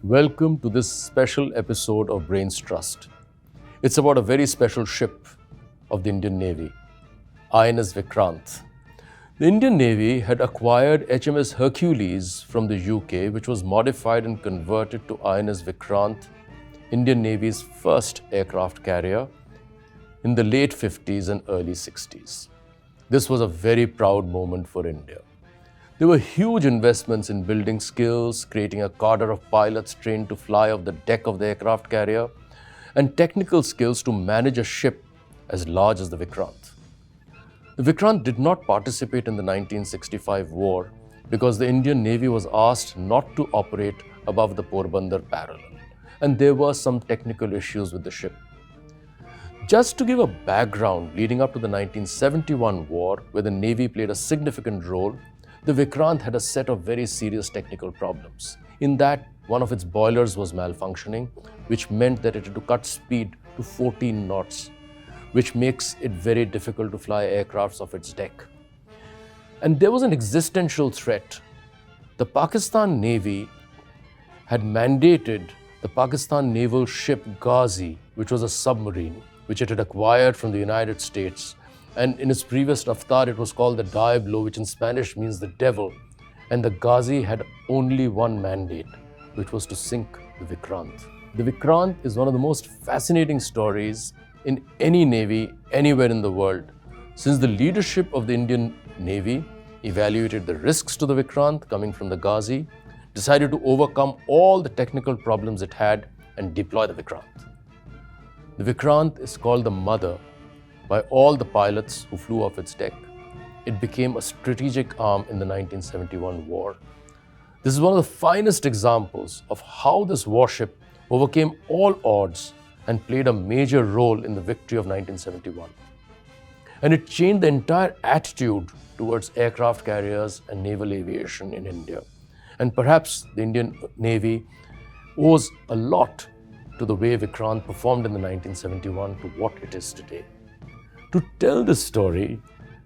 Welcome to this special episode of Brains Trust. It's about a very special ship of the Indian Navy, INS Vikrant. The Indian Navy had acquired HMS Hercules from the UK, which was modified and converted to INS Vikrant, Indian Navy's first aircraft carrier, in the late 50s and early 60s. This was a very proud moment for India. There were huge investments in building skills, creating a cadre of pilots trained to fly off the deck of the aircraft carrier, and technical skills to manage a ship as large as the Vikrant. The Vikrant did not participate in the 1965 war because the Indian Navy was asked not to operate above the Porbandar parallel, and there were some technical issues with the ship. Just to give a background leading up to the 1971 war, where the Navy played a significant role, the Vikrant had a set of very serious technical problems. In that, one of its boilers was malfunctioning, which meant that it had to cut speed to 14 knots, which makes it very difficult to fly aircrafts off its deck. And there was an existential threat. The Pakistan Navy had mandated the Pakistan naval ship Gazi, which was a submarine, which it had acquired from the United States. And in its previous avatar, it was called the Diablo, which in Spanish means the devil. And the Gazi had only one mandate, which was to sink the Vikrant. The Vikrant is one of the most fascinating stories in any navy anywhere in the world, since the leadership of the Indian Navy evaluated the risks to the Vikrant coming from the Gazi, decided to overcome all the technical problems it had, and deploy the Vikrant. The Vikrant is called the mother by all the pilots who flew off its deck. It became a strategic arm in the 1971 war. This is one of the finest examples of how this warship overcame all odds and played a major role in the victory of 1971. And it changed the entire attitude towards aircraft carriers and naval aviation in India. And perhaps the Indian Navy owes a lot to the way Vikrant performed in the 1971 to what it is today. To tell this story,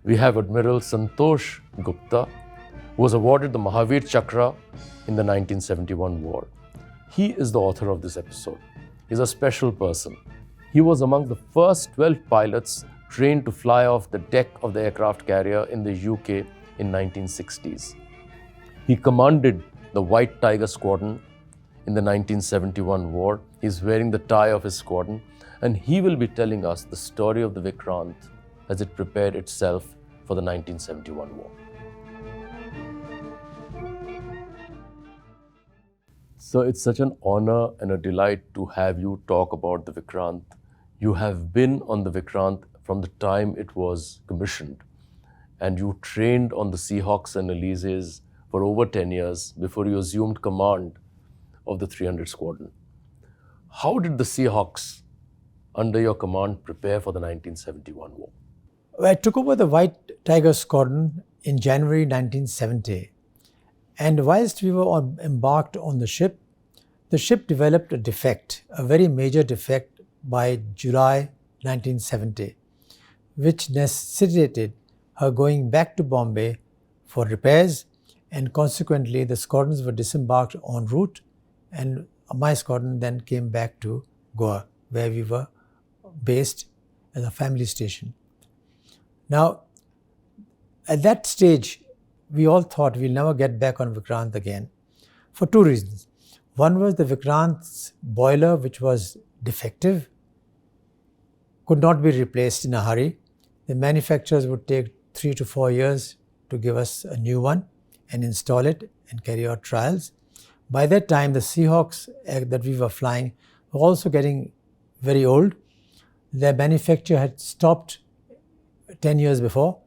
we have Admiral Santosh Gupta, who was awarded the Maha Chakra in the 1971 war. He is the author of this episode. He's a special person. He was among the first 12 pilots trained to fly off the deck of the aircraft carrier in the UK in 1960s. He commanded the White Tiger Squadron in the 1971 war. He's wearing the tie of his squadron, and he will be telling us the story of the Vikrant as it prepared itself for the 1971 war. So it's such an honor and a delight to have you talk about the Vikrant. You have been on the Vikrant from the time it was commissioned, and you trained on the Seahawks and Elysees for over 10 years before you assumed command of the 300 Squadron. How did the Seahawks under your command prepare for the 1971 war? I took over the White Tiger Squadron in January 1970. And whilst we were embarked on the ship developed a defect, a very major defect by July 1970, which necessitated her going back to Bombay for repairs, and consequently the squadrons were disembarked en route, and my squadron then came back to Goa, where we were based as a family station. Now, at that stage, we all thought we'll never get back on Vikrant again for two reasons. One was the Vikrant's boiler, which was defective, could not be replaced in a hurry. The manufacturers would take 3 to 4 years to give us a new one and install it and carry out trials. By that time, the Seahawks that we were flying were also getting very old. Their manufacture had stopped 10 years before,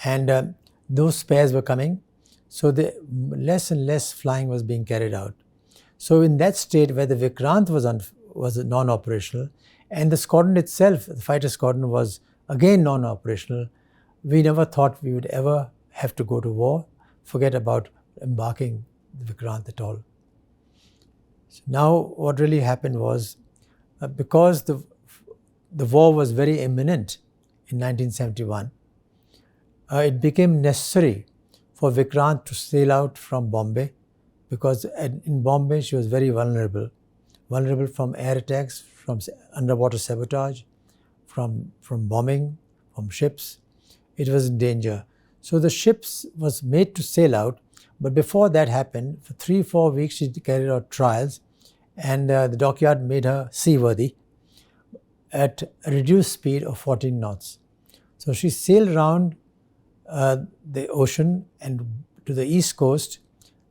and those spares were coming. So the less and less flying was being carried out. So in that state where the Vikrant was non-operational, and the squadron itself, the fighter squadron, was again non-operational, we never thought we would ever have to go to war, forget about embarking the Vikrant at all. So now what really happened was, because the war was very imminent in 1971, it became necessary for Vikrant to sail out from Bombay because in Bombay she was very vulnerable from air attacks, from underwater sabotage, from bombing, from ships. It was in danger. So the ships was made to sail out, but before that happened, for 3-4 weeks she carried out trials, and the dockyard made her seaworthy at a reduced speed of 14 knots. So she sailed around the ocean and to the east coast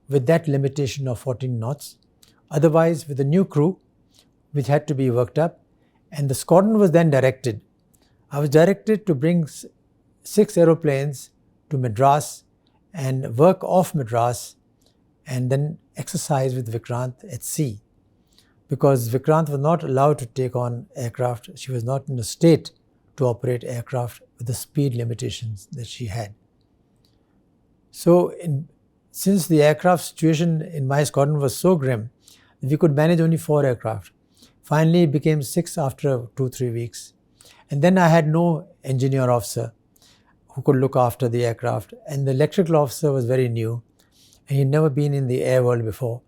with that limitation of 14 knots. Otherwise, with a new crew, which had to be worked up, and the squadron was then directed. I was directed to bring 6 aeroplanes to Madras and work off Madras and then exercise with Vikrant at sea. Because Vikrant was not allowed to take on aircraft, she was not in a state to operate aircraft with the speed limitations that she had. So since the aircraft situation in my squadron was so grim, we could manage only 4 aircraft. Finally, it became 6 after 2-3 weeks. And then I had no engineer officer who could look after the aircraft. And the electrical officer was very new, and he'd never been in the air world before.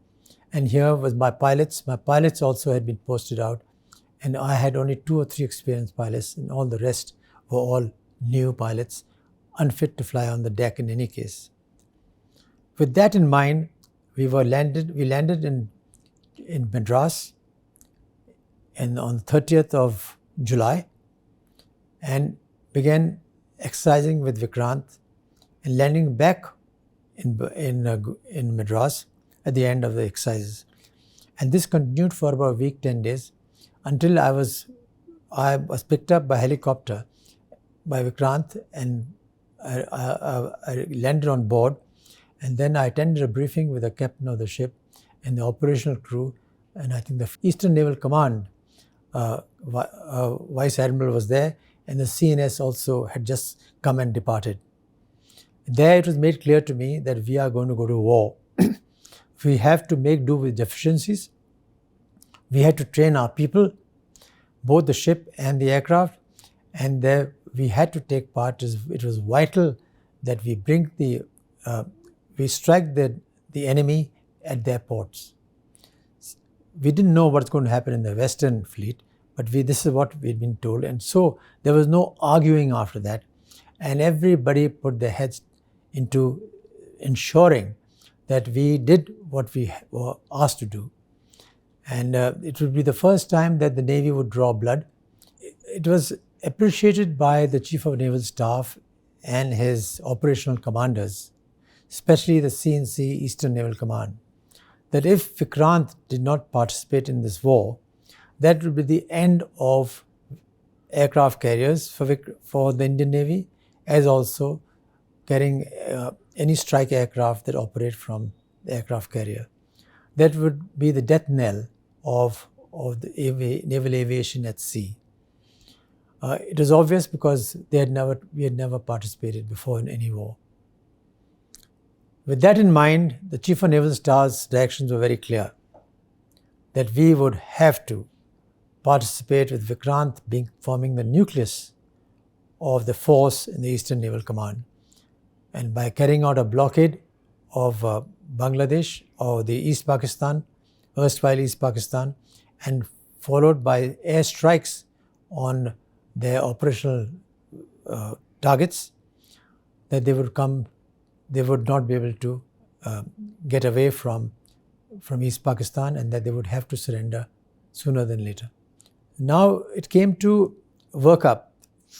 And here was my pilots. My pilots also had been posted out, and I had only 2 or 3 experienced pilots, and all the rest were all new pilots, unfit to fly on the deck in any case. With that in mind, we landed in Madras and on the 30th of July, and began exercising with Vikrant and landing back in Madras at the end of the exercises. And this continued for about a week, 10 days, until I was picked up by helicopter by Vikrant, and I landed on board. And then I attended a briefing with the captain of the ship and the operational crew, and I think the Eastern Naval Command Vice Admiral was there, and the CNS also had just come and departed. There it was made clear to me that we are going to go to war. We have to make do with deficiencies. We had to train our people, both the ship and the aircraft, and there we had to take part. It was vital that we we strike the enemy at their ports. We didn't know what's going to happen in the Western fleet, but this is what we'd been told. And so there was no arguing after that. And everybody put their heads into ensuring that we did what we were asked to do. And it would be the first time that the Navy would draw blood. It was appreciated by the Chief of Naval Staff and his operational commanders, especially the CNC Eastern Naval Command, that if Vikrant did not participate in this war, that would be the end of aircraft carriers for the Indian Navy, as also carrying any strike aircraft that operate from the aircraft carrier. That would be the death knell of the naval aviation at sea. It was obvious because we had never participated before in any war. With that in mind, the Chief of Naval Staff's directions were very clear, that we would have to participate with Vikrant forming the nucleus of the force in the Eastern Naval Command. And by carrying out a blockade of Bangladesh or the East Pakistan, erstwhile East Pakistan, and followed by air strikes on their operational targets, that they would not be able to get away from East Pakistan, and that they would have to surrender sooner than later. Now it came to work up.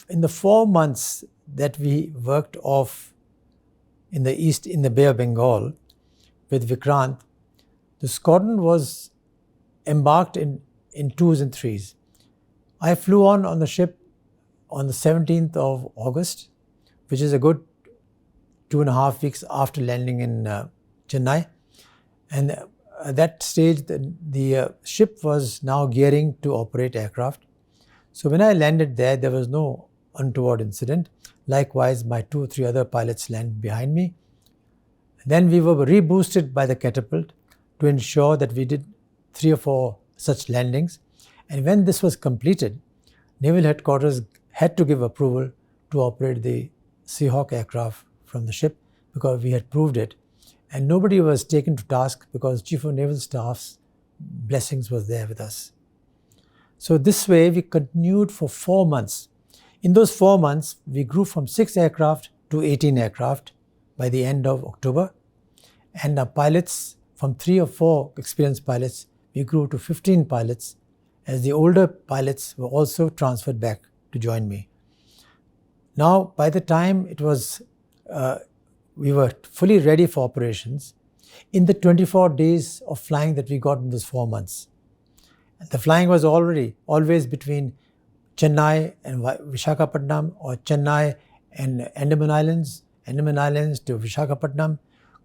In the 4 months that we worked off in the Bay of Bengal with Vikrant, the squadron was embarked in 2s and 3s. I flew on the ship on the 17th of August, which is a good 2.5 weeks after landing in Chennai. And at that stage, the ship was now gearing to operate aircraft. So when I landed there was no untoward incident. Likewise, my 2 or 3 other pilots landed behind me. Then we were reboosted by the catapult to ensure that we did 3 or 4 such landings. And when this was completed, Naval Headquarters had to give approval to operate the Seahawk aircraft from the ship, because we had proved it. And nobody was taken to task because Chief of Naval Staff's blessings was there with us. So this way we continued for 4 months. In those 4 months, we grew from 6 aircraft to 18 aircraft by the end of October. And our pilots, from 3 or 4 experienced pilots, we grew to 15 pilots, as the older pilots were also transferred back to join me. Now, by the time we were fully ready for operations, in the 24 days of flying that we got in those 4 months, the flying was always between Chennai and Visakhapatnam, or Chennai and Andaman Islands to Visakhapatnam,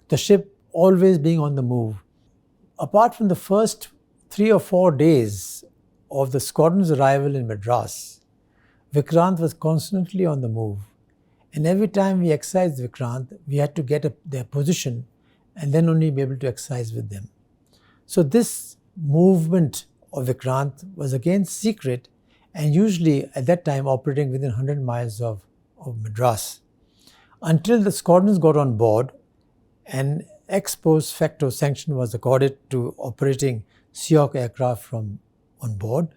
the ship always being on the move. Apart from the first 3 or 4 days of the squadron's arrival in Madras, Vikrant was constantly on the move. And every time we exercised Vikrant, we had to get their position and then only be able to exercise with them. So this movement of Vikrant was again secret, and usually at that time operating within 100 miles of Madras. Until the squadrons got on board, an ex post facto sanction was accorded to operating Seahawk aircraft from on board,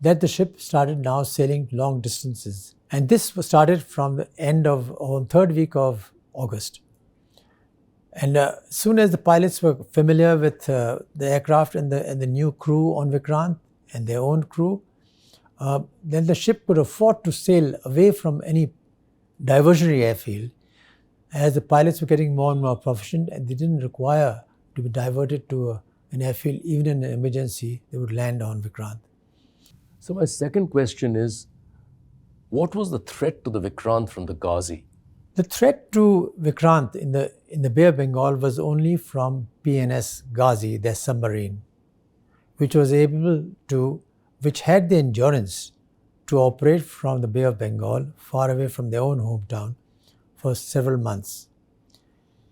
that the ship started now sailing long distances. And this was started from the end of, or 3rd week of August. And as soon as the pilots were familiar with the aircraft and the new crew on Vikrant and their own crew, then the ship could afford to sail away from any diversionary airfield, as the pilots were getting more and more proficient and they didn't require to be diverted to an airfield. Even in an emergency, they would land on Vikrant. So my second question is, what was the threat to the Vikrant from the Gazi? The threat to Vikrant in the Bay of Bengal was only from PNS Gazi, their submarine, which had the endurance to operate from the Bay of Bengal, far away from their own hometown, for several months.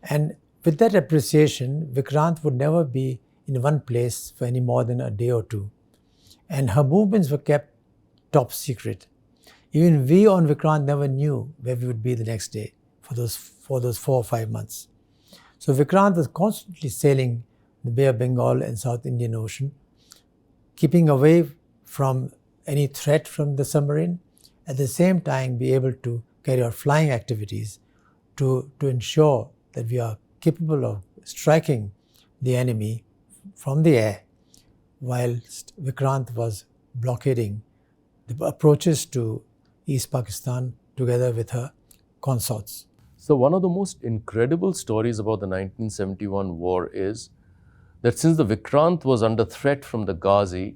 And with that appreciation, Vikrant would never be in one place for any more than a day or two. And her movements were kept top secret. Even we on Vikrant never knew where we would be the next day for those 4 or 5 months. So Vikrant was constantly sailing the Bay of Bengal and South Indian Ocean, keeping away from any threat from the submarine, at the same time be able to carry out flying activities to ensure that we are capable of striking the enemy from the air, whilst Vikrant was blockading the approaches to East Pakistan together with her consorts. So one of the most incredible stories about the 1971 war is that since the Vikrant was under threat from the Gazi,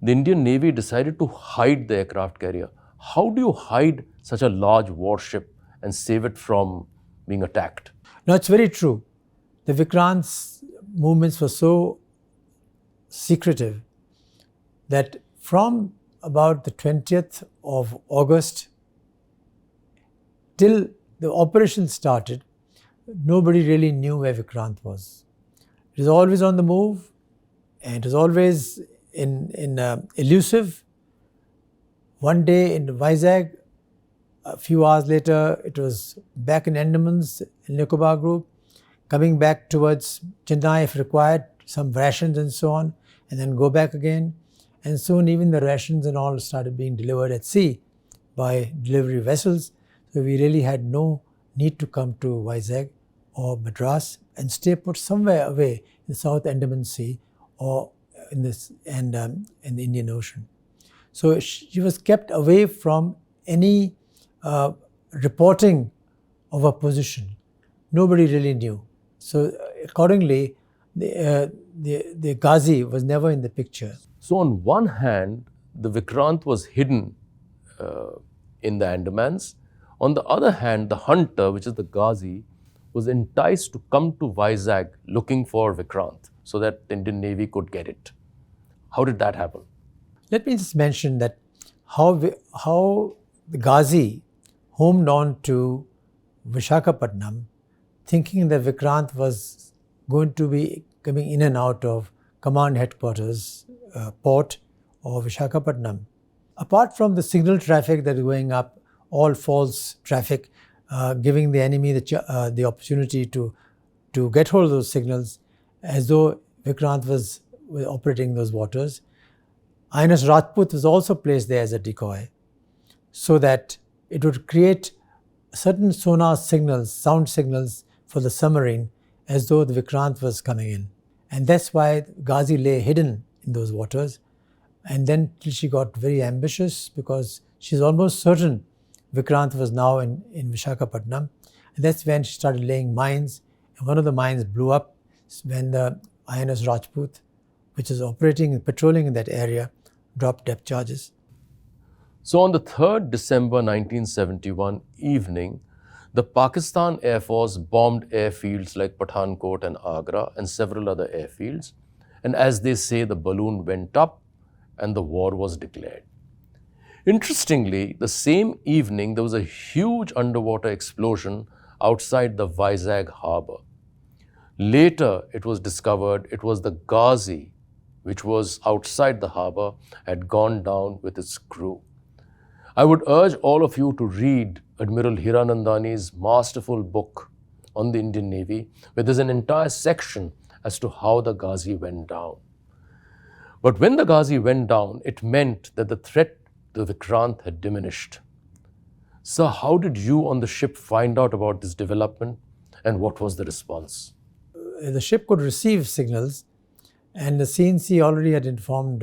the Indian Navy decided to hide the aircraft carrier. How do you hide such a large warship and save it from being attacked? No, it's very true. The Vikrant's movements were so secretive that from about the 20th of August till the operation started, nobody really knew where Vikrant was. It was always on the move, and it was always elusive. One day in Vizag, a few hours later, it was back in Andamans in Nicobar Group, coming back towards Chennai if required, some rations and so on, and then go back again. And soon even the rations and all started being delivered at sea by delivery vessels. So we really had no need to come to Vizag or Madras and stay put somewhere away in the South Andaman Sea or in the Indian Ocean. So she was kept away from any reporting of her position. Nobody really knew. So accordingly, the Gazi was never in the picture. So on one hand, the Vikrant was hidden in the Andamans. On the other hand, the hunter, which is the Gazi, was enticed to come to Vizag looking for Vikrant so that the Indian Navy could get it. How did that happen? Let me just mention that how the Gazi homed on to Visakhapatnam, thinking that Vikrant was going to be coming in and out of command headquarters, port or Visakhapatnam. Apart from the signal traffic that is going up, all false traffic, giving the enemy the opportunity to to get hold of those signals as though Vikrant was operating those waters. INS Rajput was also placed there as a decoy so that it would create certain sonar signals, sound signals for the submarine as though the Vikrant was coming in. And that's why Gazi lay hidden in those waters. And then till she got very ambitious because she's almost certain Vikrant was now in Visakhapatnam. And that's when she started laying mines. And one of the mines blew up when the INS Rajput, which is operating and patrolling in that area, dropped depth charges. So on the 3rd December 1971 evening, the Pakistan Air Force bombed airfields like Pathankot and Agra and several other airfields. And as they say, the balloon went up and the war was declared. Interestingly, the same evening, there was a huge underwater explosion outside the Vizag harbour. Later, it was discovered it was the Gazi, which was outside the harbour, had gone down with its crew. I would urge all of you to read Admiral Hiranandani's masterful book on the Indian Navy, where there's an entire section as to how the Gazi went down. But when the Gazi went down, it meant that the threat to Vikrant had diminished. Sir, how did you on the ship find out about this development and what was the response? The ship could receive signals, and the CNC already had informed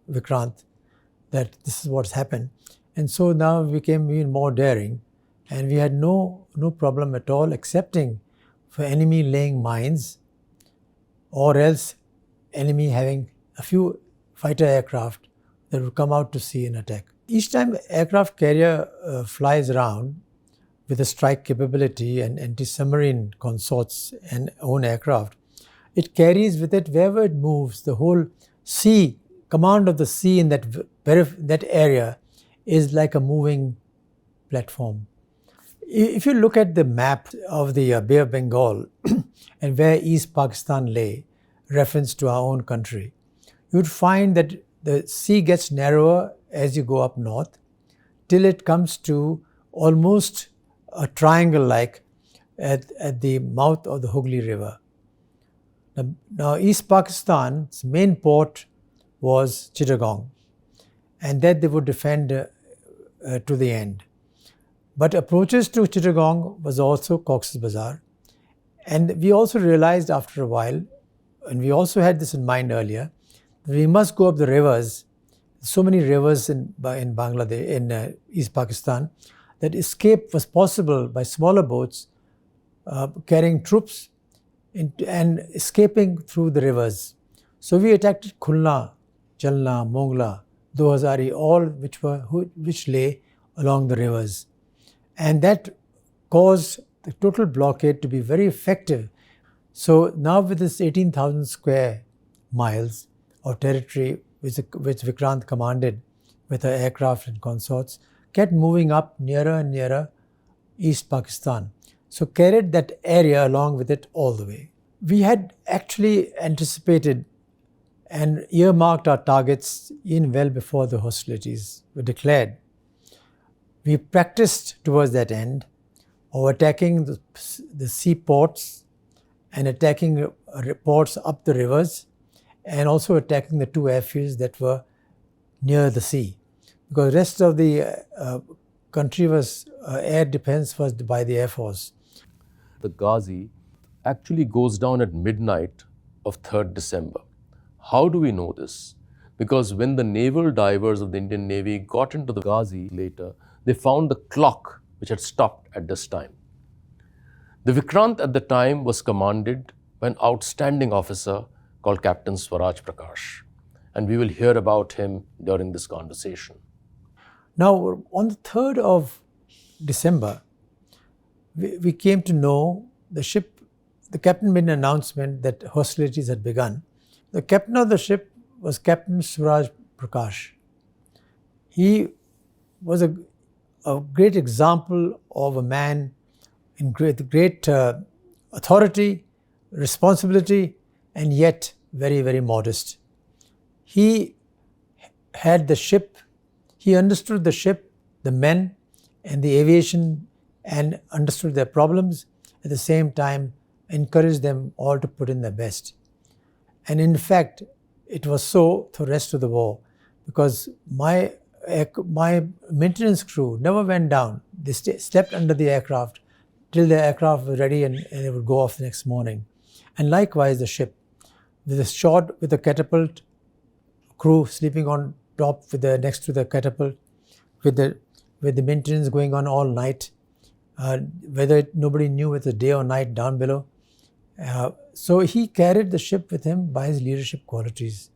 Vikrant that this is what's happened. And so now we became even more daring, and we had no problem at all accepting for enemy laying mines or else enemy having a few fighter aircraft that would come out to sea and attack. Each time aircraft carrier flies around with a strike capability and anti-submarine consorts and own aircraft, it carries with it wherever it moves, the whole sea, command of the sea in that area is like a moving platform. If you look at the map of the Bay of Bengal and where East Pakistan lay, reference to our own country, you'd find that the sea gets narrower as you go up north till it comes to almost a triangle like at the mouth of the Hooghly River. Now East Pakistan's main port was Chittagong, and that they would defend to the end. But approaches to Chittagong was also coxsbazar. And we also realized after a while, and we also had this in mind earlier, that we must go up the rivers. So many rivers in Bangladesh, in East Pakistan, that escape was possible by smaller boats carrying troops and escaping through the rivers. So we attacked Khulna, Jalna, Mongla, Dohazari, all which lay along the rivers. And that caused the total blockade to be very effective. So now with this 18,000 square miles of territory which Vikrant commanded with her aircraft and consorts, kept moving up nearer and nearer East Pakistan. So carried that area along with it all the way. We had actually anticipated and earmarked our targets in well before the hostilities were declared. We practiced towards that end of attacking the seaports and attacking ports up the rivers and also attacking the two airfields that were near the sea. Because the rest of the country was, air defense was by the Air Force. The Gazi actually goes down at midnight of 3rd December. How do we know this? Because when the naval divers of the Indian Navy got into the Gazi later, they found the clock which had stopped at this time. The Vikrant at the time was commanded by an outstanding officer called Captain Swaraj Prakash, and we will hear about him during this conversation. Now, on the 3rd of December, we came to know the captain made an announcement that hostilities had begun. The captain of the ship was Captain Swaraj Prakash. He was a great example of a man in great authority, responsibility, and yet very, very modest. He had the ship, he understood the ship, the men, and the aviation, and understood their problems. At the same time, encouraged them all to put in their best. And in fact, it was so for the rest of the war, because my maintenance crew never went down. They slept under the aircraft till the aircraft was ready, and they would go off the next morning. And likewise the ship, with the catapult, crew sleeping on top next to the catapult, with the maintenance going on all night, whether nobody knew whether day or night down below. So he carried the ship with him by his leadership qualities.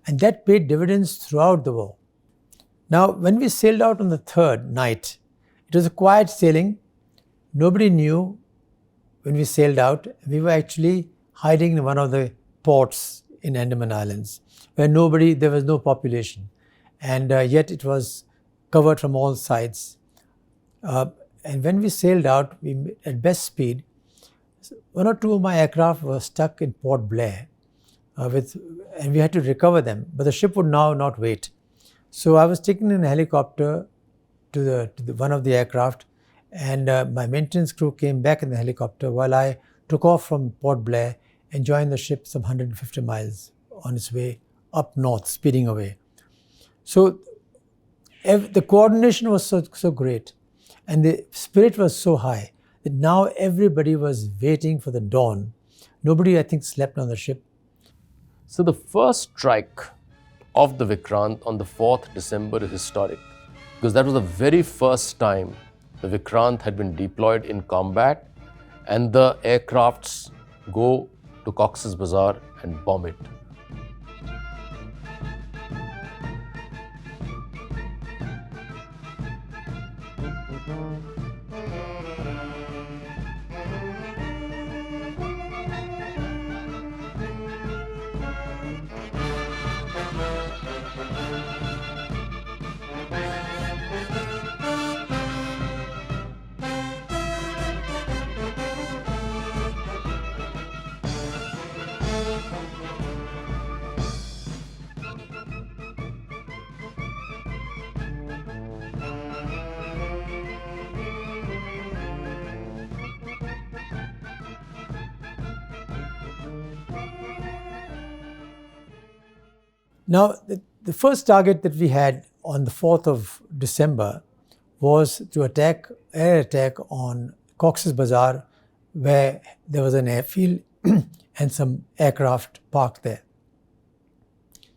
And that paid dividends throughout the war. Now, when we sailed out on the third night, it was a quiet sailing. Nobody knew when we sailed out. We were actually hiding in one of the ports in Andaman Islands, where there was no population. And yet it was covered from all sides. And when we sailed out, at best speed, one or two of my aircraft were stuck in Port Blair, and we had to recover them. But the ship would now not wait. So I was taken in a helicopter to one of the aircraft, and my maintenance crew came back in the helicopter while I took off from Port Blair and joined the ship some 150 miles on its way up north, speeding away. So the coordination was so great, and the spirit was so high that now everybody was waiting for the dawn. Nobody, I think, slept on the ship. So the first strike of the Vikrant on the 4th December is historic, because that was the very first time the Vikrant had been deployed in combat, and the aircrafts go to Coxsbazar and bomb it. Now, the first target that we had on the 4th of December was to air attack on Coxsbazar, where there was an airfield and some aircraft parked there.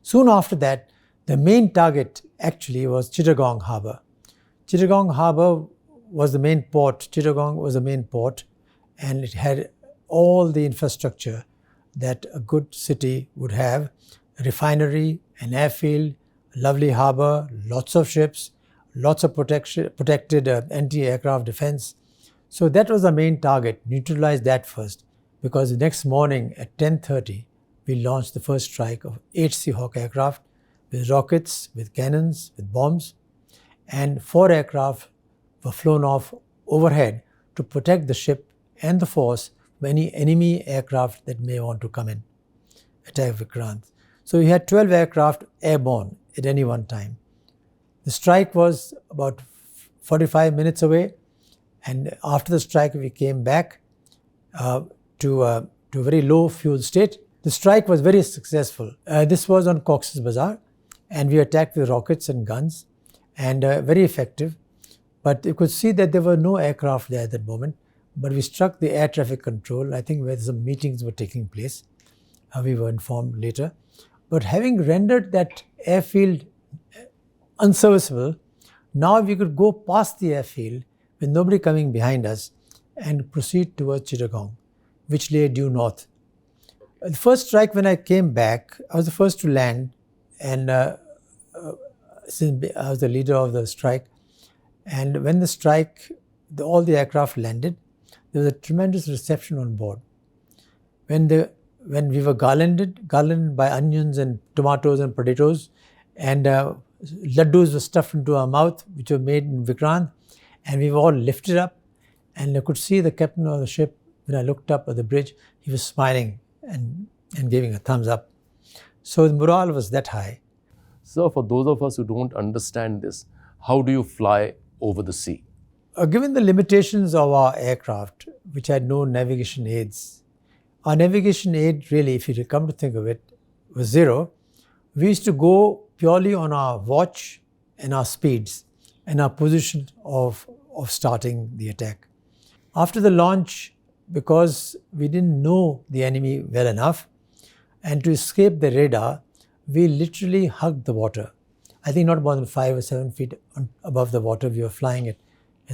Soon after that, the main target actually was Chittagong Harbour. Chittagong Harbour was the main port. Chittagong was the main port, and it had all the infrastructure that a good city would have: a refinery, an airfield, a lovely harbour, lots of ships, lots of protected anti-aircraft defence. So that was the main target. Neutralize that first, because the next morning at 10:30, we launched the first strike of 8 Seahawk aircraft with rockets, with cannons, with bombs, and 4 aircraft were flown off overhead to protect the ship and the force from any enemy aircraft that may want to come in, attack Vikrant. So we had 12 aircraft airborne at any one time. The strike was about 45 minutes away, and after the strike we came back to a very low fuel state. The strike was very successful. This was on Coxsbazar, and we attacked with rockets and guns, and very effective. But you could see that there were no aircraft there at that moment. But we struck the air traffic control, I think, where some meetings were taking place. We were informed later. But having rendered that airfield unserviceable, now we could go past the airfield with nobody coming behind us and proceed towards Chittagong, which lay due north. The first strike, when I came back, I was the first to land, and since I was the leader of the strike. And when the strike, all the aircraft landed, there was a tremendous reception on board. When we were garlanded by onions and tomatoes and potatoes, and laddus were stuffed into our mouth, which were made in Vikrant, and we were all lifted up, and I could see the captain of the ship. When I looked up at the bridge, he was smiling and giving a thumbs up. So the morale was that high. So for those of us who don't understand this, how do you fly over the sea? Given the limitations of our aircraft, which had no navigation aids, our navigation aid really, if you come to think of it, was zero. We used to go purely on our watch and our speeds and our position of starting the attack. After the launch, because we didn't know the enemy well enough, and to escape the radar, we literally hugged the water. I think not more than 5 or 7 feet above the water. We were flying at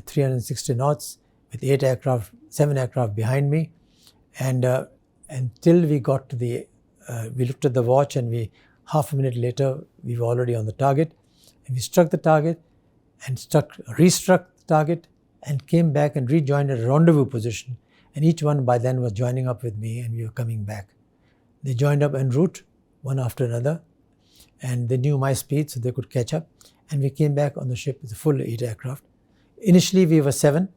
360 knots with 7 aircraft behind me, and until we got to we looked at the watch, and half a minute later we were already on the target, and we struck the target and restruck the target and came back and rejoined at a rendezvous position, and each one by then was joining up with me, and we were coming back. They joined up en route, one after another, and they knew my speed, so they could catch up, and we came back on the ship with a full 8 aircraft. Initially we were 7.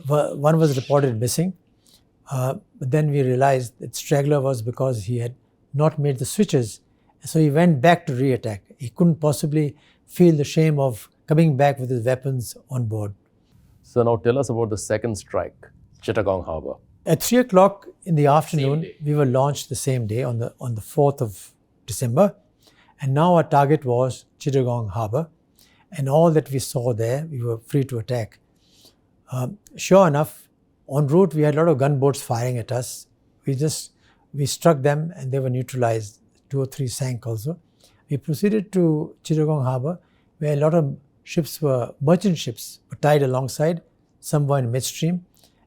One was reported missing, but then we realized that straggler was because he had not made the switches, so he went back to re-attack. He couldn't possibly feel the shame of coming back with his weapons on board. So now tell us about the second strike, Chittagong Harbour. At 3 o'clock in the afternoon, we were launched the same day on the 4th of December, and now our target was Chittagong Harbour, and all that we saw there, we were free to attack. Sure enough, en route we had a lot of gunboats firing at us. We struck them and they were neutralized. 2 or 3 sank also. We proceeded to Chittagong Harbour, where a lot of merchant ships were tied alongside. Some were in midstream,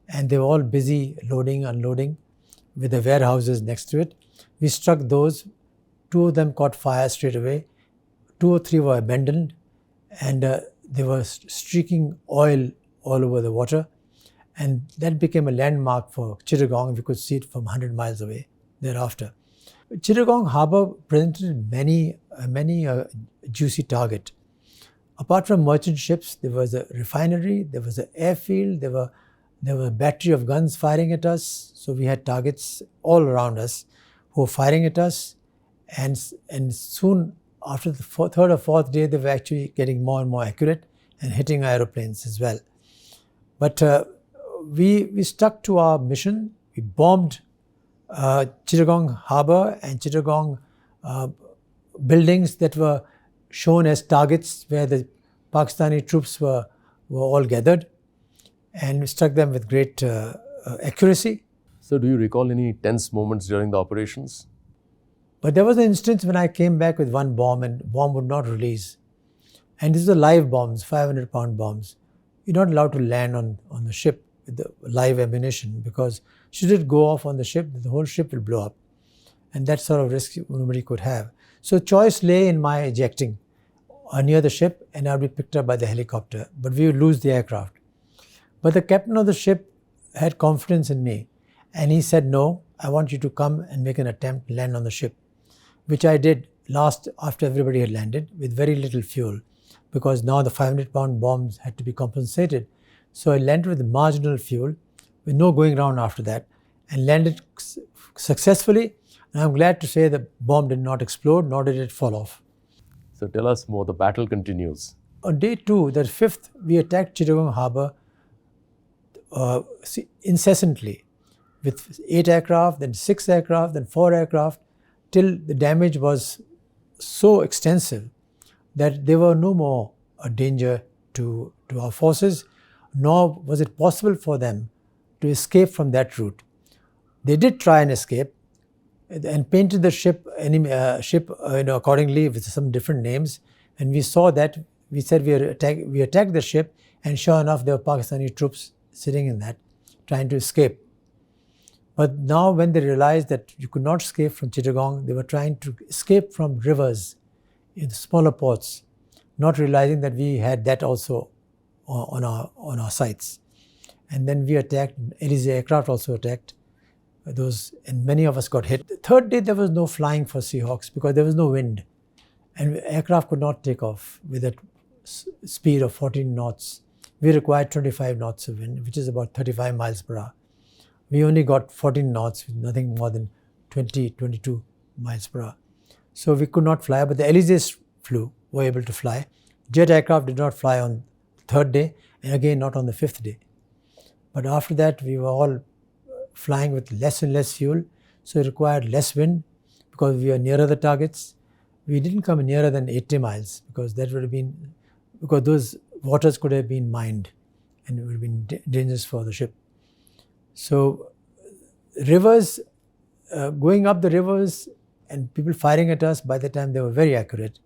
and they were all busy loading, unloading, with the warehouses next to it. We struck those. 2 of them caught fire straight away. 2 or 3 were abandoned, and they were streaking oil all over the water. And that became a landmark for Chittagong. We could see it from 100 miles away thereafter. Chittagong Harbour presented many juicy target. Apart from merchant ships, there was a refinery, there was an airfield, there were a battery of guns firing at us. So we had targets all around us who were firing at us. And soon after the 3rd or 4th day, they were actually getting more and more accurate and hitting aeroplanes as well. But we stuck to our mission. We bombed Chittagong Harbour and Chittagong buildings that were shown as targets where the Pakistani troops were all gathered, and we struck them with great accuracy. So do you recall any tense moments during the operations? But there was an instance when I came back with 1 bomb and the bomb would not release. And these are live bombs, 500-pound bombs. You're not allowed to land on the ship with the live ammunition, because should it go off on the ship, the whole ship will blow up. And that sort of risk nobody could have. So choice lay in my ejecting near the ship, and I would be picked up by the helicopter. But we would lose the aircraft. But the captain of the ship had confidence in me, and he said, "No, I want you to come and make an attempt to land on the ship," which I did after everybody had landed with very little fuel, because now the 500-pound bombs had to be compensated. So I landed with marginal fuel, with no going round after that, and landed successfully. And I'm glad to say the bomb did not explode, nor did it fall off. So tell us more. The battle continues. On day 2, the 5th, we attacked Chittagong Harbour incessantly with 8 aircraft, then 6 aircraft, then 4 aircraft, till the damage was so extensive that there were no more a danger to our forces, nor was it possible for them to escape from that route. They did try and escape and painted the ship accordingly with some different names. And we saw that. We said we attacked the ship, and sure enough, there were Pakistani troops sitting in that, trying to escape. But now when they realized that you could not escape from Chittagong, they were trying to escape from rivers in the smaller ports, not realizing that we had that also on our sights. And then we attacked. Elise aircraft also attacked those, and many of us got hit. The 3rd day there was no flying for Seahawks because there was no wind, and aircraft could not take off with a speed of 14 knots. We required 25 knots of wind, which is about 35 miles per hour. We only got 14 knots, with nothing more than 22 miles per hour. So we could not fly, but the Elises were able to fly. Jet aircraft did not fly on the 3rd day, and again not on the 5th day. But after that, we were all flying with less and less fuel, so it required less wind because we were nearer the targets. We didn't come nearer than 80 miles because those waters could have been mined and it would have been dangerous for the ship. So rivers, going up the rivers and people firing at us, by the time they were very accurate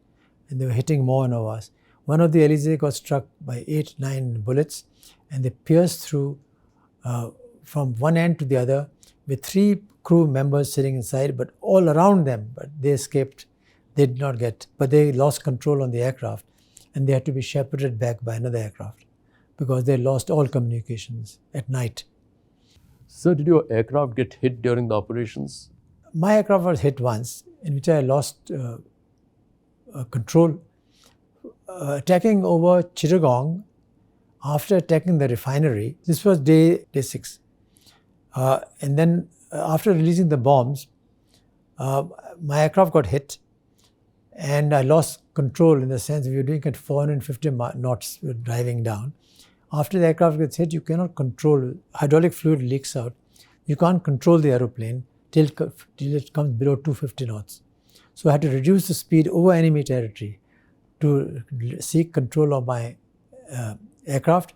and they were hitting more and over us. One of the Elysee got struck by 8-9 bullets and they pierced through from one end to the other with 3 crew members sitting inside, but all around them, but they escaped. They did not get, but they lost control on the aircraft and they had to be shepherded back by another aircraft because they lost all communications at night. Sir, did your aircraft get hit during the operations? My aircraft was hit once, in which I lost control. Attacking over Chittagong, after attacking the refinery, this was day 6. And then after releasing the bombs, my aircraft got hit and I lost control in the sense we were doing at 450 knots, we were driving down. After the aircraft gets hit, you cannot control, hydraulic fluid leaks out. You can't control the aeroplane till it comes below 250 knots. So I had to reduce the speed over enemy territory to seek control of my aircraft.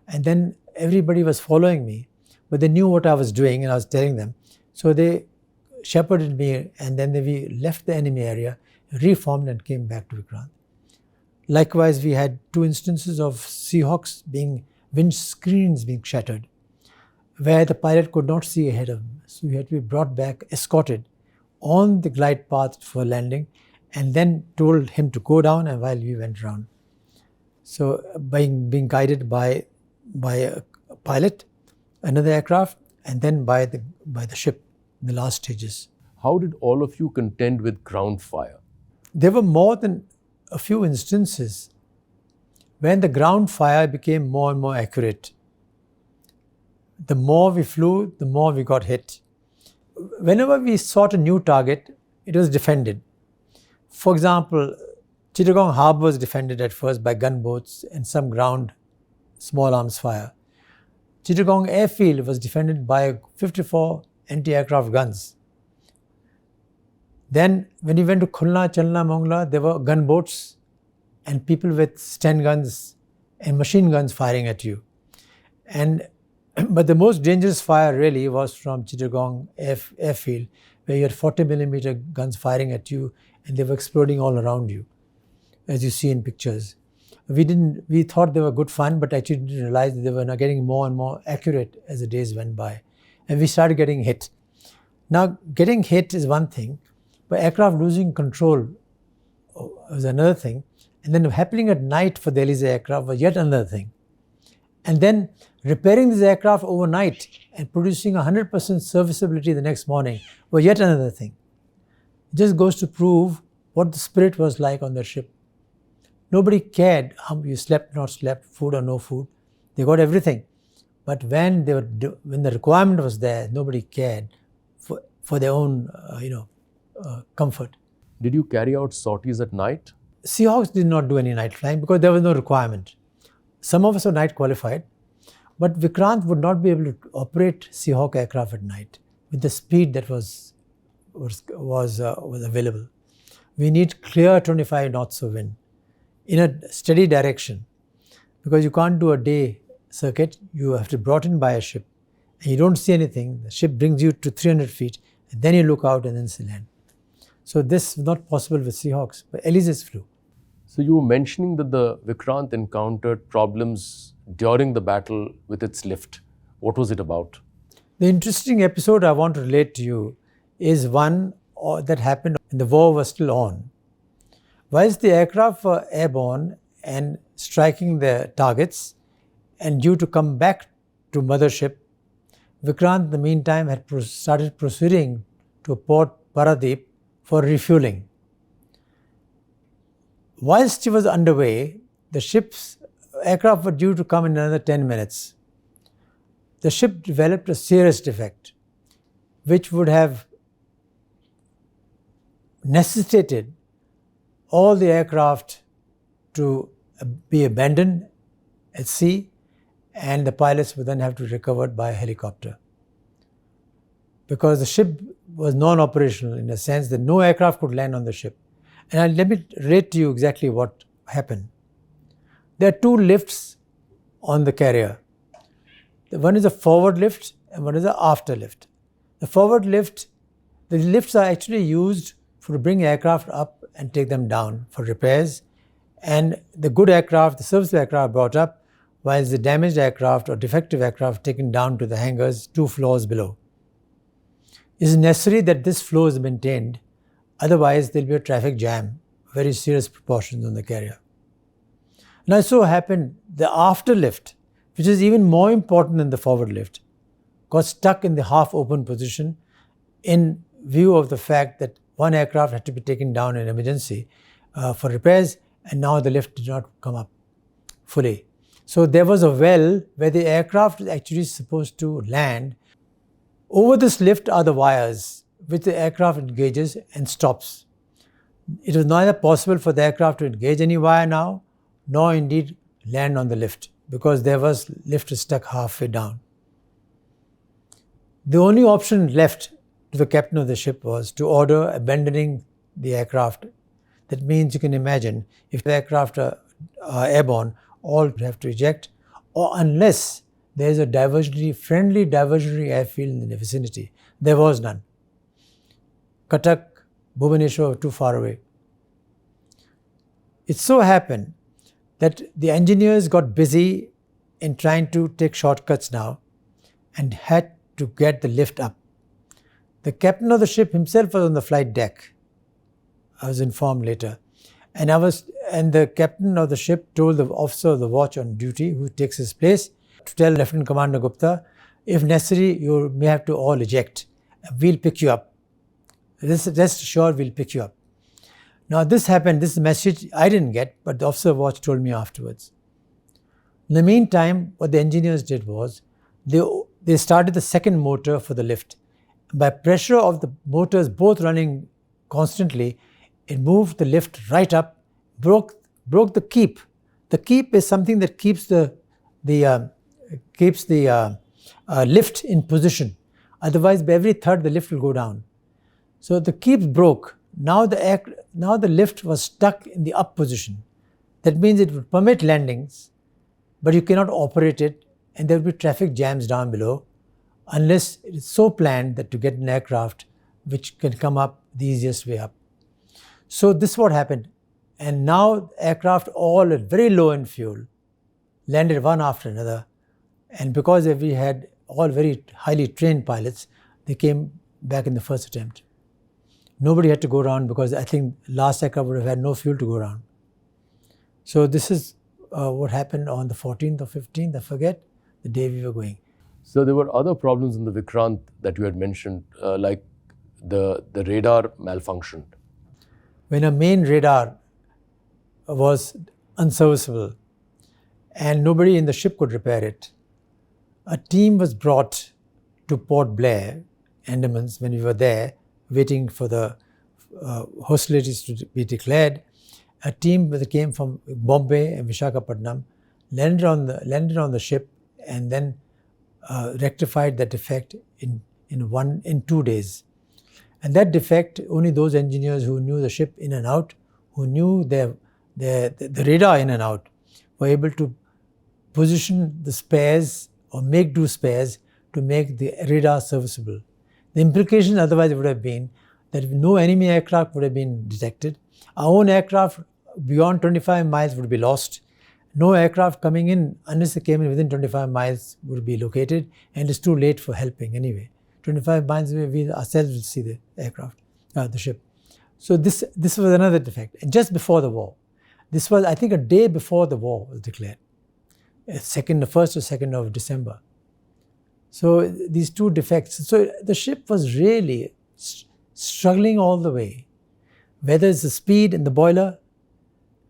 And then everybody was following me, but they knew what I was doing and I was telling them. So they shepherded me and then we left the enemy area, reformed and came back to Vikrant. Likewise, we had 2 instances of Seahawks windscreens being shattered, where the pilot could not see ahead of him. So we had to be brought back, escorted on the glide path for landing, and then told him to go down and while we went around. So being guided by a pilot, another aircraft, and then by the ship in the last stages. How did all of you contend with ground fire? There were more than a few instances when the ground fire became more and more accurate. The more we flew, the more we got hit. Whenever we sought a new target, it was defended. For example, Chittagong Harbour was defended at first by gunboats and some ground small arms fire. Chittagong Airfield was defended by 54 anti-aircraft guns. Then when we went to Khulna, Chalna, Mongla, there were gunboats and people with Sten guns and machine guns firing at you. But the most dangerous fire really was from Chittagong Airfield, where you had 40mm guns firing at you and they were exploding all around you, as you see in pictures. We thought they were good fun, but actually didn't realize that they were now getting more and more accurate as the days went by. And we started getting hit. Now, getting hit is one thing, but aircraft losing control was another thing. And then happening at night for the Elysee aircraft was yet another thing. And then repairing this aircraft overnight and producing 100% serviceability the next morning was yet another thing. It just goes to prove what the spirit was like on the ship. Nobody cared how you slept, not slept, food or no food. They got everything. But when the requirement was there, nobody cared for their own, comfort. Did you carry out sorties at night? Seahawks did not do any night flying because there was no requirement. Some of us were night qualified, but Vikrant would not be able to operate Seahawk aircraft at night with the speed that was available. We need clear 25 knots of wind in a steady direction, because you can't do a day circuit. You have to be brought in by a ship and you don't see anything. The ship brings you to 300 feet and then you look out and then land. So this was not possible with Seahawks, but Elysees flew. So you were mentioning that the Vikrant encountered problems during the battle with its lift. What was it about? The interesting episode I want to relate to you is one that happened when the war was still on. Whilst the aircraft were airborne and striking their targets and due to come back to mothership, Vikrant in the meantime had started proceeding to Port Paradip for refueling. Whilst he was underway, the ship's aircraft were due to come in another 10 minutes. The ship developed a serious defect, which would have necessitated all the aircraft to be abandoned at sea and the pilots would then have to be recovered by helicopter. Because the ship was non-operational in a sense that no aircraft could land on the ship. And let me relate to you exactly what happened. There are two lifts on the carrier. One is a forward lift and one is an after lift. The forward lift, the lifts are actually used to bring aircraft up and take them down for repairs, and the good aircraft, the service aircraft brought up, while the damaged aircraft or defective aircraft taken down to the hangars 2 floors below. It is necessary that this flow is maintained, otherwise there will be a traffic jam, very serious proportions on the carrier. Now it so happened the after lift, which is even more important than the forward lift, got stuck in the half-open position in view of the fact that one aircraft had to be taken down in emergency for repairs, and now the lift did not come up fully. So there was a well where the aircraft is actually supposed to land. Over this lift are the wires which the aircraft engages and stops. It was neither possible for the aircraft to engage any wire now, nor indeed land on the lift, because lift is stuck halfway down. The only option left to the captain of the ship was to order abandoning the aircraft. That means you can imagine if the aircraft are airborne, all have to eject, or unless there is a friendly diversionary airfield in the vicinity. There was none. Cuttack, Bhubaneswar were too far away. It so happened that the engineers got busy in trying to take shortcuts now and had to get the lift up. The captain of the ship himself was on the flight deck, I was informed later. And the captain of the ship told the officer of the watch on duty, who takes his place, to tell Lieutenant Commander Gupta, if necessary, you may have to all eject. We'll pick you up. Rest assured, we'll pick you up. Now this happened, this message I didn't get, but the officer of watch told me afterwards. In the meantime, what the engineers did was, they started the second motor for the lift. By pressure of the motors both running constantly, it moved the lift right up, broke the keep. The keep is something that keeps the lift in position. Otherwise, by every third, the lift will go down. So the keep broke. Now the lift was stuck in the up position. That means it would permit landings, but you cannot operate it, and there will be traffic jams down below, unless it is so planned that to get an aircraft which can come up the easiest way up. So this is what happened. And now aircraft all at very low in fuel landed one after another. And because we had all very highly trained pilots, they came back in the first attempt. Nobody had to go around because I think last aircraft would have had no fuel to go around. So this is what happened on the 14th or 15th, I forget, the day we were going. So there were other problems in the Vikrant that you had mentioned, like the radar malfunctioned. When a main radar was unserviceable and nobody in the ship could repair it, a team was brought to Port Blair, Andamans, when we were there, waiting for the hostilities to be declared. A team that came from Bombay and Visakhapatnam landed on the ship and then rectified that defect in 2 days. And that defect, only those engineers who knew the ship in and out, who knew the radar in and out, were able to position the spares or make do spares to make the radar serviceable. The implication otherwise would have been that no enemy aircraft would have been detected. Our own aircraft beyond 25 miles would be lost. No aircraft coming in, unless they came in within 25 miles, would be located, and it's too late for helping anyway. 25 miles away, we ourselves will see the aircraft, the ship. So this was another defect. And just before the war, this was, I think, a day before the war was declared, the 1st or 2nd of December. So these two defects. So the ship was really struggling all the way, whether it's the speed in the boiler,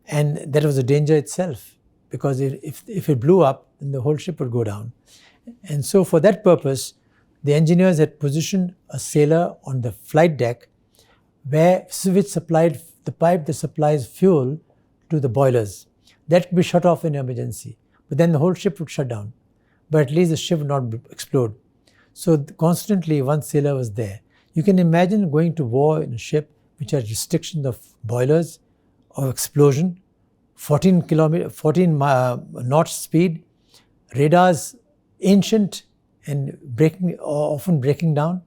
and that was a danger itself, because if it blew up, then the whole ship would go down. And so for that purpose, the engineers had positioned a sailor on the flight deck, which supplied the pipe that supplies fuel to the boilers. That could be shut off in emergency, but then the whole ship would shut down. but at least the ship would not explode. So constantly one sailor was there. You can imagine going to war in a ship which had restrictions of boilers, of explosion, 14 knots speed, radars ancient and often breaking down.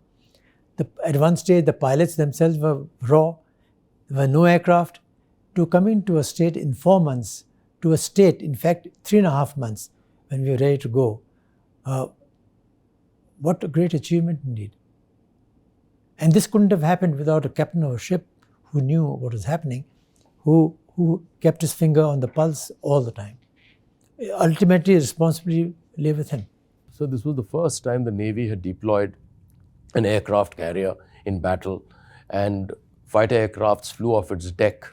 At one stage, the pilots themselves were raw. There were no aircraft. To come into a state in 4 months, to a state, in fact, 3.5 months, when we were ready to go, what a great achievement indeed. And this couldn't have happened without a captain of a ship who knew what was happening, who kept his finger on the pulse all the time. Ultimately, responsibility lay with him. So this was the first time the Navy had deployed an aircraft carrier in battle, and fighter aircrafts flew off its deck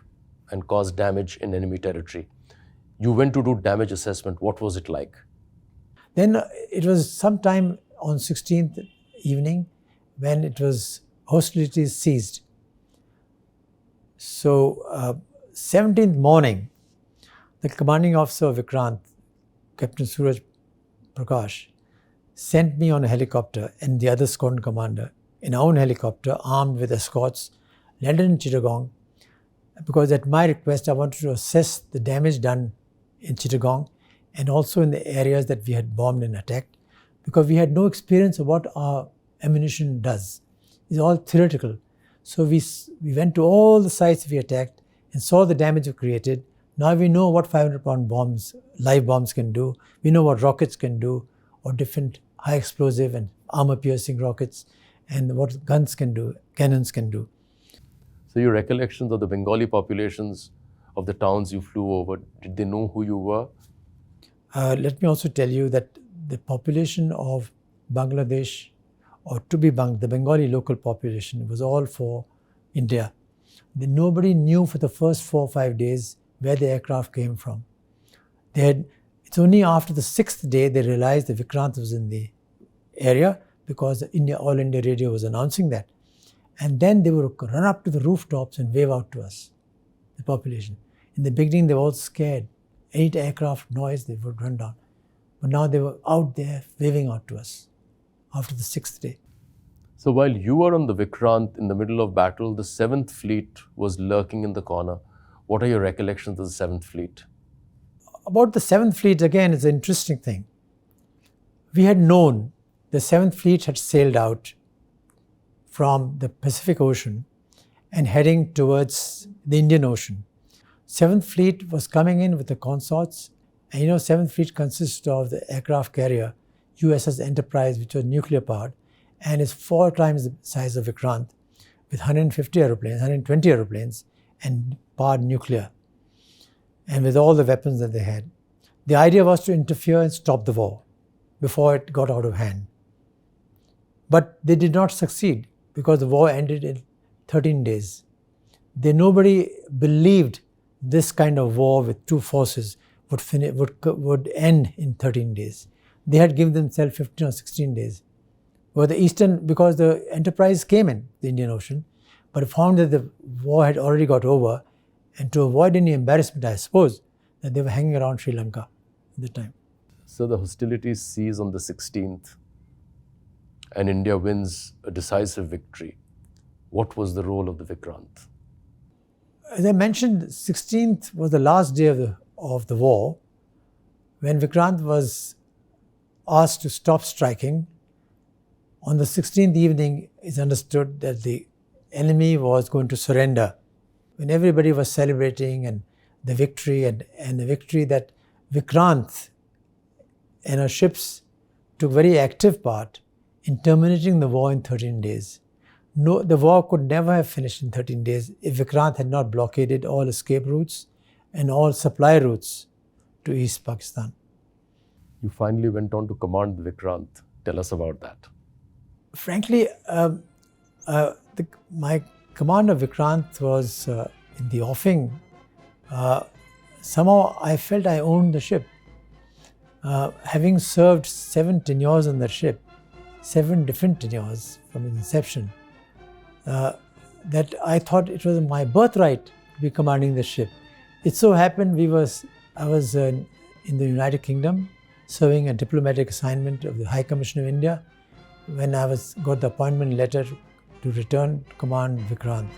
and caused damage in enemy territory. You went to do damage assessment. What was it like? Then it was sometime on 16th evening when it was hostilities ceased. So 17th morning, the commanding officer of Vikrant, Captain Suraj Prakash, sent me on a helicopter and the other squadron commander in our own helicopter, armed with escorts, landed in Chittagong, because at my request I wanted to assess the damage done in Chittagong and also in the areas that we had bombed and attacked, because we had no experience of what our ammunition does. It's all theoretical. So we went to all the sites we attacked and saw the damage we created. Now we know what 500-pound bombs, live bombs can do. We know what rockets can do, or different high explosive and armor-piercing rockets, and what guns can do, cannons can do. So your recollections of the Bengali populations of the towns you flew over, did they know who you were? Let me also tell you that the population of Bangladesh, or the Bengali local population, was all for India. Nobody knew for the first 4 or 5 days where the aircraft came from. It's only after the 6th day they realized that Vikrant was in the area, because All India Radio was announcing that. And then they would run up to the rooftops and wave out to us, the population. In the beginning, they were all scared. Any aircraft noise, they would run down. But now they were out there waving out to us after the 6th day. So while you were on the Vikrant in the middle of battle, the 7th Fleet was lurking in the corner. What are your recollections of the 7th Fleet? About the 7th Fleet, again, is an interesting thing. We had known the 7th Fleet had sailed out from the Pacific Ocean and heading towards the Indian Ocean. 7th Fleet was coming in with the consorts, and 7th Fleet consists of the aircraft carrier USS Enterprise, which was nuclear powered, and is 4 times the size of Vikrant, with 150 aeroplanes, 120 aeroplanes, and powered nuclear, and with all the weapons that they had. The idea was to interfere and stop the war before it got out of hand. But they did not succeed, because the war ended in 13 days. Nobody believed this kind of war with two forces would end in 13 days. They had given themselves 15 or 16 days. Because the Enterprise came in the Indian Ocean, but found that the war had already got over, and to avoid any embarrassment, I suppose, that they were hanging around Sri Lanka at the time. So the hostilities cease on the 16th, and India wins a decisive victory. What was the role of the Vikrant? As I mentioned, 16th was the last day of the war, when Vikrant was asked to stop striking. On the 16th evening, it's understood that the enemy was going to surrender. When everybody was celebrating and the victory, and the victory that Vikrant and her ships took very active part in terminating the war in 13 days. No, the war could never have finished in 13 days if Vikrant had not blockaded all escape routes and all supply routes to East Pakistan. You finally went on to command the Vikrant. Tell us about that. Frankly, my command of Vikrant was in the offing. Somehow I felt I owned the ship. Having served 7 tenures on the ship, 7 different tenures from its inception, that I thought it was my birthright to be commanding the ship. It so happened I was in the United Kingdom serving a diplomatic assignment of the High Commission of India when I got the appointment letter to return command Vikrant.